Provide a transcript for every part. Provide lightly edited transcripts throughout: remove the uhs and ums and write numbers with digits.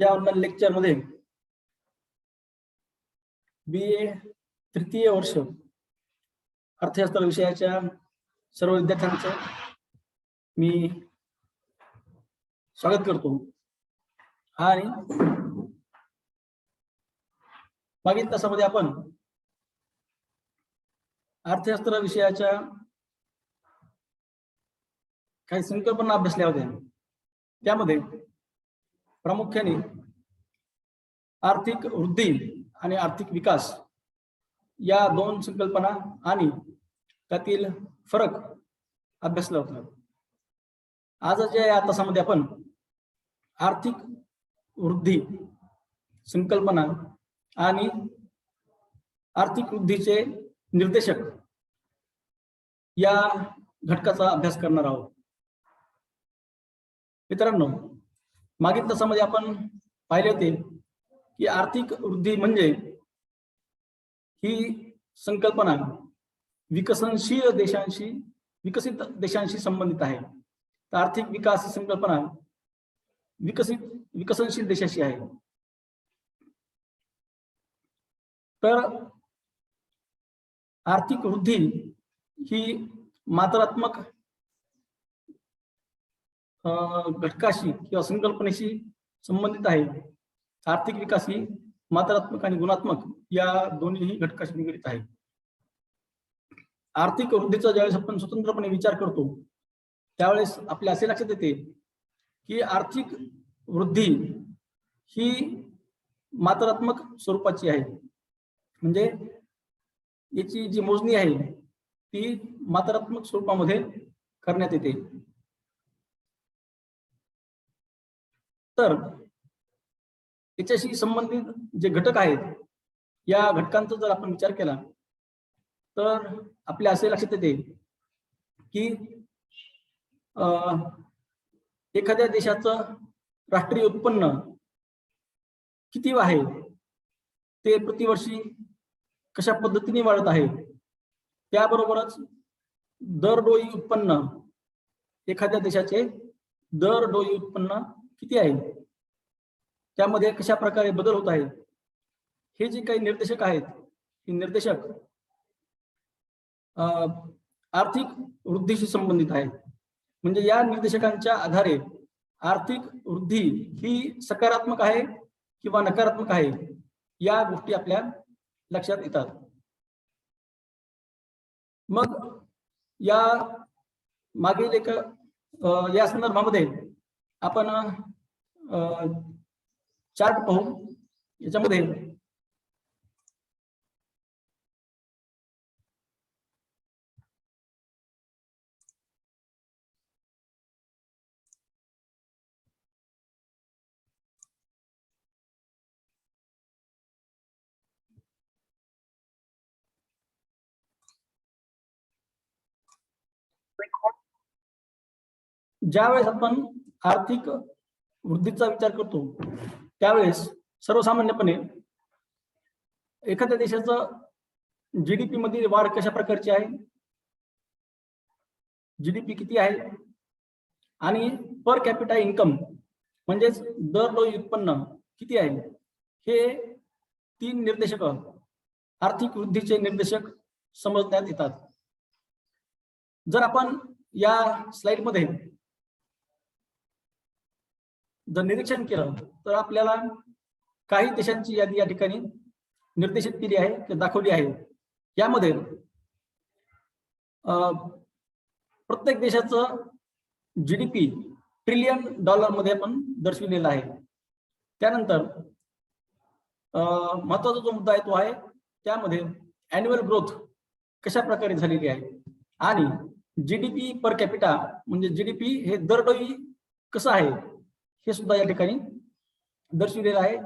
या online lecture मध्ये BA तृतीय वर्ष अर्थशास्त्र विषयाच्या सर्व विद्यार्थ्यांचं मी स्वागत करतो। आणि मागील तासामध्ये आपण अर्थशास्त्र विषयाच्या काही संकल्पना अभ्यासल्या होत्या। त्यामध्ये प्रामुख्याने आर्थिक वृद्धी आणि आर्थिक विकास या दोन संकल्पना आणि त्यातील फरक अभ्यासला होता। आजच्या या तासामध्ये आपण आर्थिक वृद्धी संकल्पना आणि आर्थिक वृद्धीचे निर्देशक या घटकाचा अभ्यास करणार आहोत। मित्रांनो, मागील तासामध्ये आपण पाहिले होते की आर्थिक वृद्धी म्हणजे ही संकल्पना विकसित देशांशी संबंधित आहे। तर आर्थिक विकास ही संकल्पना विकसनशील देशाशी आहे। तर आर्थिक वृद्धी ही मात्रात्मक घटकाशी किंवा संकल्पनेशी संबंधित आहे। आर्थिक विकास ही मात्रात्मक आणि गुणात्मक या दोन्ही घटकाशी निगडित आहे। आर्थिक वृद्धीचा ज्यावेळेस आपण स्वतंत्रपणे विचार करतो त्यावेळेस आपल्या असे लक्षात येते की आर्थिक वृद्धी ही मात्रात्मक स्वरूपाची आहे। म्हणजे याची जी मोजणी आहे ती मात्रात्मक स्वरूपामध्ये करण्यात येते। तर त्याच्याशी संबंधित जे घटक आहेत या घटकांचा जर आपण विचार केला तर आपल्या असे लक्षात येते की एखाद्या देशाचं राष्ट्रीय उत्पन्न किती आहे, ते प्रतिवर्षी कशा पद्धतीने वाढत आहे, त्याबरोबरच दरडोई उत्पन्न, एखाद्या देशाचे दरडोई उत्पन्न किती आहे, त्यामध्ये कशा प्रकारे बदल होत आहे, हे जे काही निर्देशक आहेत हे निर्देशक आर्थिक वृद्धीशी संबंधित आहेत। म्हणजे या निर्देशकांच्या आधारे आर्थिक वृद्धी ही सकारात्मक आहे किंवा नकारात्मक आहे या गोष्टी आपल्या लक्षात येतात। मग या मागील एक या संदर्भामध्ये आपण चार्ट पाहू। याच्यामध्ये ज्यावेळेस आपण आर्थिक वृद्धीचा विचार करतो त्यावेळेस सर्वसामान्यपणे एखाद्या देशाचं GDP मध्ये वाढ कशा प्रकारची आहे, GDP किती आहे आणि पर कॅपिटा इन्कम म्हणजेच दरडोई उत्पन्न किती आहे, हे तीन निर्देशक आर्थिक वृद्धीचे निर्देशक समजण्यात येतात। जर आपण या स्लाइड मध्ये जर निरीक्षण केलं तर आपल्याला काही देशांची यादी या ठिकाणी निर्देशित केली आहे, दाखवली आहे। यामध्ये प्रत्येक देशाचं GDP ट्रिलियन डॉलर मध्ये आपण दर्शविलेलं आहे। त्यानंतर महत्वाचा जो मुद्दा आहे तो आहे त्यामध्ये अॅन्युअल ग्रोथ कशा प्रकारे झालेली आहे आणि GDP पर कॅपिटा म्हणजे GDP हे दरडोई कसं आहे हे सुद्धा या ठिकाणी दर्शविलेलं आहे।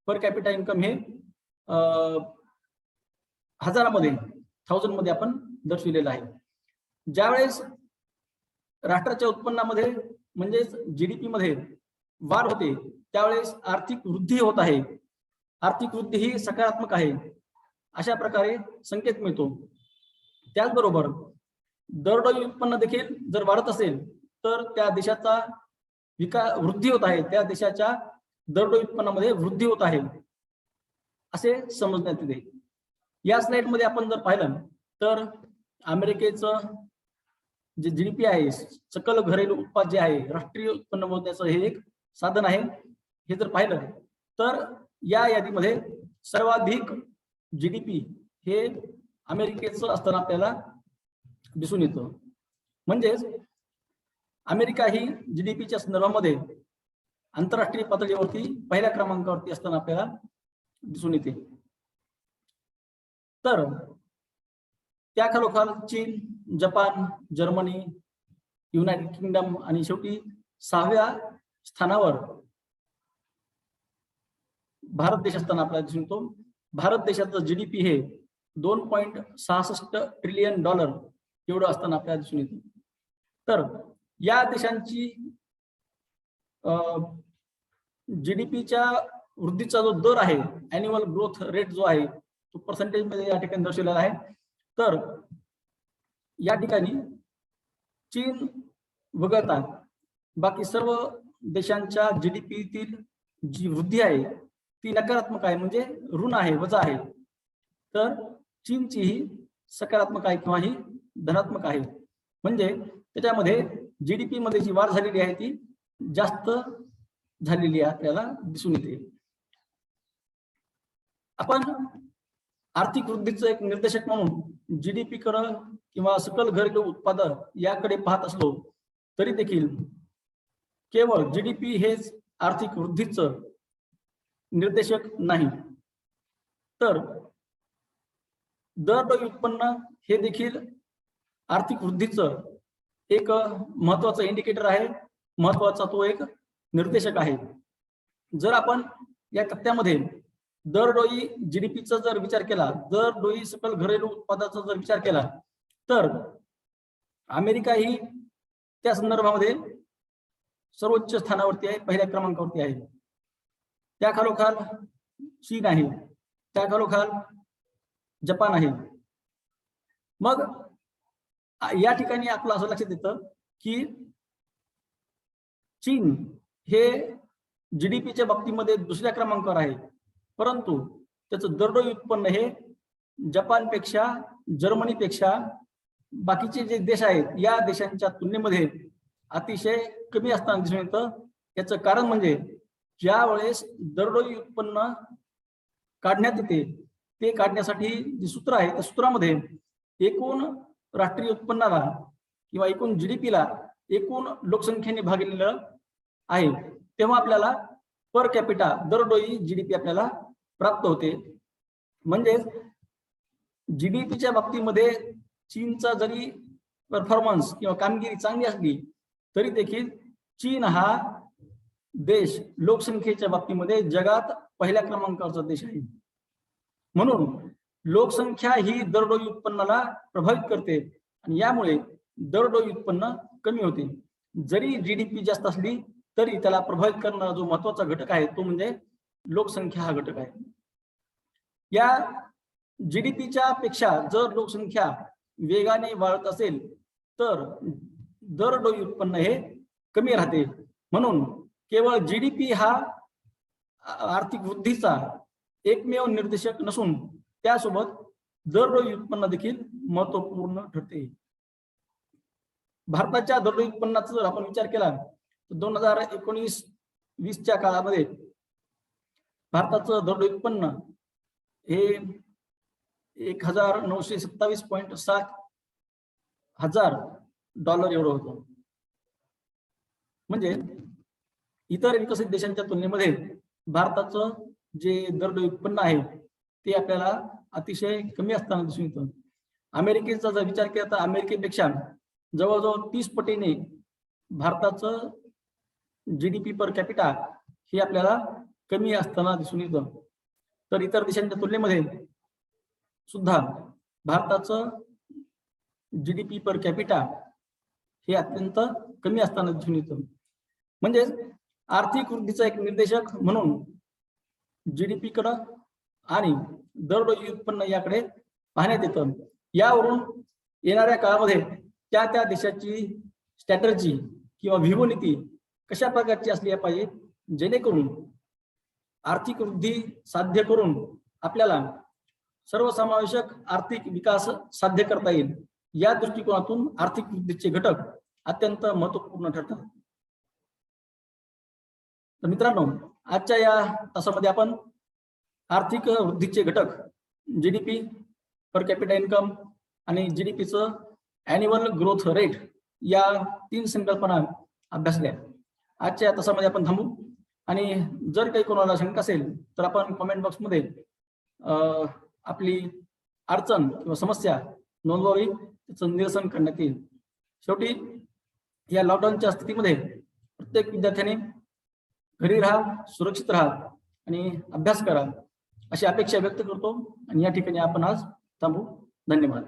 पर कॅपिटा इन्कम हे हजारामध्ये, 1000 मध्ये आपण दर्शविलेलं आहे। ज्यावेळेस राष्ट्राच्या उत्पन्नामध्ये म्हणजेच GDP मध्ये वाढ होते त्यावेळेस आर्थिक वृद्धी होत आहे, आर्थिक वृद्धी ही सकारात्मक आहे अशा प्रकारे संकेत मिळतो। त्याचबरोबर दरडोई उत्पन्न देखील जर वाढत असेल तर त्या देशाचा वृद्धी होत आहे, त्या देशाच्या दरडोई उत्पन्नामध्ये वृद्धी होत आहे असे समजण्यात येते. या स्लाइड मध्ये आपण जर पाहिलं तर अमेरिकेचं जे जीडीपी आहे, सकल घरेलू उत्पादन जे आहे, राष्ट्रीय उत्पन्न मोजण्याचं हे एक साधन आहे. हे जर पाहिलं तर या यादीमध्ये सर्वाधिक जीडीपी हे अमेरिकेचं असताना आपल्याला दिसून येतं. म्हणजेच अमेरिका ही जीडीपीच्या संदर्भामध्ये आंतरराष्ट्रीय पातळीवरती पहिल्या क्रमांकावरती असताना आपल्याला दिसून येते. तर त्या खालोखाल चीन, जपान, जर्मनी, युनायटेड किंगडम आणि शेवटी 6व्या स्थानावर भारत देश असताना आपल्याला दिसून येतो. भारत देशाचं जीडीपी हे $2.66 ट्रिलियन एवढं असताना आपल्याला दिसून येतं. तर या देशांची जीडीपीच्या वृद्धीचा जो दर आहे, अॅन्युअल ग्रोथ रेट जो आहे, तो पर्सेंटेज मध्ये या ठिकाणी दर्शवलेला आहे. तर या ठिकाणी चीन वगळता बाकी सर्व देशांच्या जीडीपीतील जी वृद्धी आहे ती नकारात्मक आहे, म्हणजे ऋण आहे, वजा आहे. तर चीनची ही सकारात्मक आहे किंवा ही धनात्मक आहे. म्हणजे त्याच्यामध्ये जीडीपी मध्ये जी वाढ झालेली आहे ती जास्त झालेली आहे आपल्याला दिसून येते. आपण आर्थिक वृद्धीचं एक निर्देशक म्हणून जीडीपी कडे किंवा सकल घरेलू उत्पादन याकडे पाहत असलो तरी देखील केवळ जीडीपी हेच आर्थिक वृद्धीचं निर्देशक नाही, तर दरडोई उत्पन्न हे देखील आर्थिक वृद्धीचं एक महत्वाचं इंडिकेटर आहे, महत्वाचा तो एक निर्देशक आहे. जर आपण या तक्त्यामध्ये दरडोई जीडीपीचा जर विचार केला, दरडोई सकल घरेलू उत्पादनाचा जर विचार केला, तर अमेरिका ही त्या संदर्भामध्ये सर्वोच्च स्थानावरती आहे, पहिल्या क्रमांकावरती आहे. त्या खालोखाल चीन आहे, त्या खालोखाल जपान आहे. मग या ठिकाणी आपलं असं लक्षात येतं की चीन हे जीडीपीच्या बाबतीमध्ये दुसऱ्या क्रमांकावर आहे, परंतु त्याचं दरडोई उत्पन्न हे जपानपेक्षा, जर्मनीपेक्षा, बाकीचे जे देश आहेत या देशांच्या तुलनेमध्ये अतिशय कमी असताना दिसून येतं. याचं कारण म्हणजे ज्या वेळेस दरडोई उत्पन्न काढण्यात येते, ते काढण्यासाठी जे सूत्र आहे त्या सूत्रामध्ये एकूण राष्ट्रीय उत्पन्नाला किंवा एकूण जीडीपीला एकूण लोकसंख्येने भागलेलं आहे, तेव्हा आपल्याला पर कॅपिटा दरडोई जीडीपी आपल्याला प्राप्त होते. म्हणजे जीडीपीच्या बाबतीमध्ये चीनचा जरी परफॉर्मन्स किंवा कामगिरी चांगली असली तरी देखील चीन हा देश लोकसंख्येच्या बाबतीमध्ये जगात पहिल्या क्रमांकावरचा देश आहे. म्हणून लोकसंख्या ही दरडोई उत्पन्नाला प्रभावित करते आणि यामुळे दरडोई उत्पन्न कमी होते. जरी जीडीपी जास्त असली तरी त्याला प्रभावित करणारा जो महत्वाचा घटक आहे तो म्हणजे लोकसंख्या हा घटक आहे. या जीडीपीच्या पेक्षा जर लोकसंख्या वेगाने वाढत असेल तर दरडोई उत्पन्न हे कमी राहते. म्हणून केवळ जीडीपी हा आर्थिक वृद्धीचा एकमेव निर्देशक नसून त्यासोबत दरडोई उत्पन्न देखील महत्वपूर्ण ठरते. भारताच्या दरडोई उत्पन्नाचा जर आपण विचार केला तर 2019-20च्या काळामध्ये भारताचं दरडोई उत्पन्न हे $1927.7 हजार एवढं होतं. म्हणजे इतर विकसित देशांच्या तुलनेमध्ये भारताचं जे दरडोई उत्पन्न आहे ते आपल्याला अतिशय कमी असताना दिसून येतं. अमेरिकेचा जर विचार केला तर अमेरिकेपेक्षा जवळजवळ 30 पटीने भारताचं जीडीपी पर कॅपिटा हे आपल्याला कमी असताना दिसून येतं. तर इतर देशांच्या तुलनेमध्ये सुद्धा भारताचं जीडीपी पर कॅपिटा हे अत्यंत कमी असताना दिसून येतं. म्हणजे आर्थिक वृद्धीचा एक निर्देशक म्हणून जीडीपी कडे आणि दरडोई उत्पन्न याकडे पाहण्यात येतं. यावरून येणाऱ्या काळामध्ये त्या त्या देशाची स्ट्रॅटर्जी किंवा व्यूहनीती कशा प्रकारची असली पाहिजे जेणेकरून आर्थिक वृद्धी साध्य करून आपल्याला सर्वसमावेशक आर्थिक विकास साध्य करता येईल। या दृष्टिकोनातून आर्थिक वृद्धीचे घटक अत्यंत महत्वपूर्ण ठरतात। तर मित्रांनो, आजच्या या तासामध्ये आपण आर्थिक वृद्धीचे घटक जीडीपी, पर कॅपिटा इन्कम आणि जीडीपीचं ॲन्युअल ग्रोथ रेट या 3 संकल्पना अभ्यासल्या। आजच्या या तासामध्ये आपण थांबू आणि जर काही कोणाला शंका असेल तर आपण कमेंट बॉक्समध्ये आपली अडचण किंवा समस्या नोंदवावी, त्याचं निरसन करण्यात येईल। शेवटी या लॉकडाऊनच्या स्थितीमध्ये प्रत्येक विद्यार्थ्याने घरी राहा, सुरक्षित राहा आणि अभ्यास करा अशी अपेक्षा व्यक्त करतो आणि या ठिकाणी आपण आज थांबू। धन्यवाद।